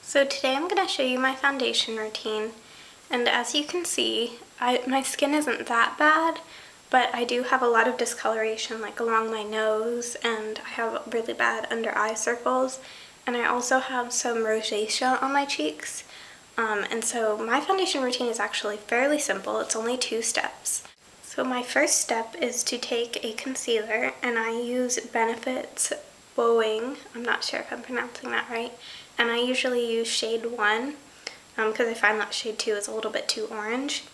So today I'm going to show you my foundation routine, and as you can see, my skin isn't that bad, but I do have a lot of discoloration like along my nose, and I have really bad under eye circles, and I also have some rosacea on my cheeks. And so my foundation routine is actually fairly simple. It's only 2 steps. So my first step is to take a concealer, and I use Benefit's Bowing. I'm not sure if I'm pronouncing that right. And I usually use shade 1 because I find that shade 2 is a little bit too orange.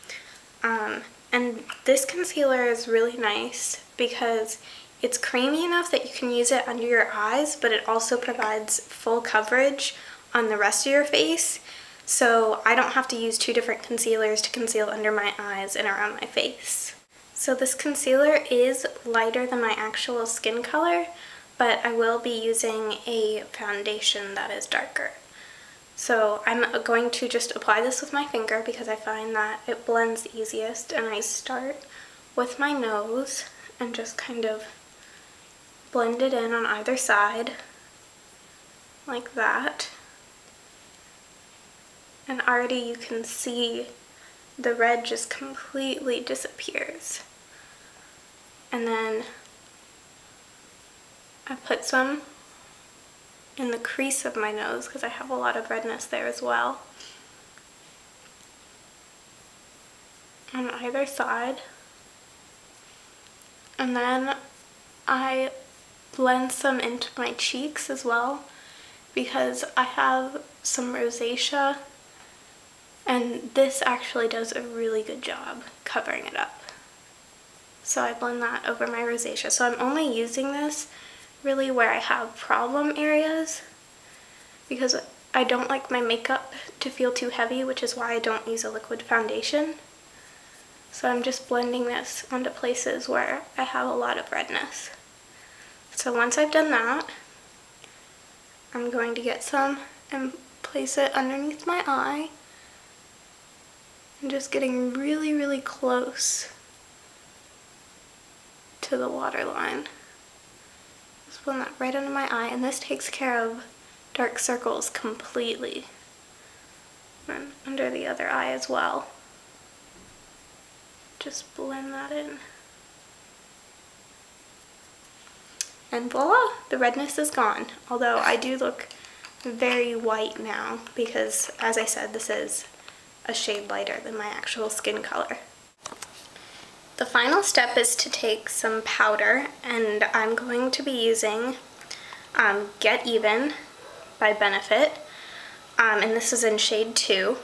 And this concealer is really nice because it's creamy enough that you can use it under your eyes, but it also provides full coverage on the rest of your face. So I don't have to use 2 different concealers to conceal under my eyes and around my face. So this concealer is lighter than my actual skin color, but I will be using a foundation that is darker. So I'm going to just apply this with my finger because I find that it blends easiest, and I start with my nose and just kind of blend it in on either side like that. And already you can see the red just completely disappears. And then I put some in the crease of my nose because I have a lot of redness there as well. On either side. And then I blend some into my cheeks as well because I have some rosacea, and this actually does a really good job covering it up. So I blend that over my rosacea. So I'm only using this really where I have problem areas because I don't like my makeup to feel too heavy, which is why I don't use a liquid foundation. So I'm just blending this onto places where I have a lot of redness. So once I've done that, I'm going to get some and place it underneath my eye. I'm just getting really, really close to the waterline. Just blend that right under my eye, and this takes care of dark circles completely. And under the other eye as well. Just blend that in. And voila, the redness is gone. Although I do look very white now because, as I said, this is a shade lighter than my actual skin color. The final step is to take some powder, and I'm going to be using Get Even by Benefit, and this is in shade 2.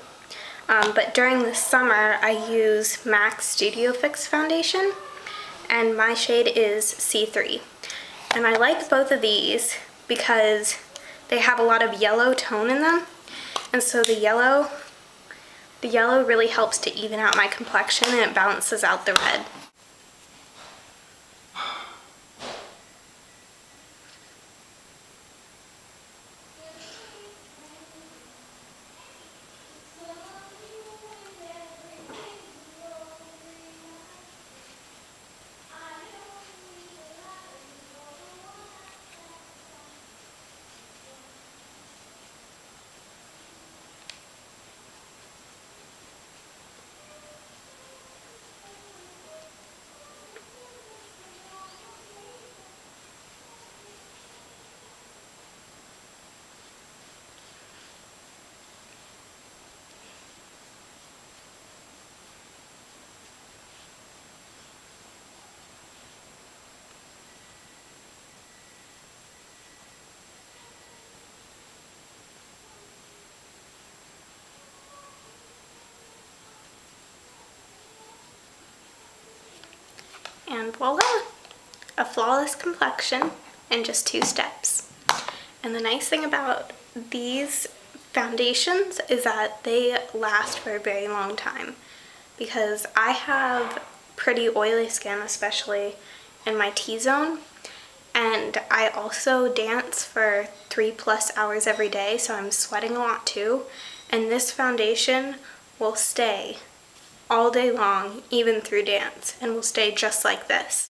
But during the summer I use MAC Studio Fix foundation, and my shade is C3. And I like both of these because they have a lot of yellow tone in them, and so the yellow really helps to even out my complexion, and it balances out the red. And voila! A flawless complexion in just 2 steps. And the nice thing about these foundations is that they last for a very long time, because I have pretty oily skin, especially in my T-zone, and I also dance for 3+ hours every day, so I'm sweating a lot too, and this foundation will stay all day long, even through dance, and will stay just like this.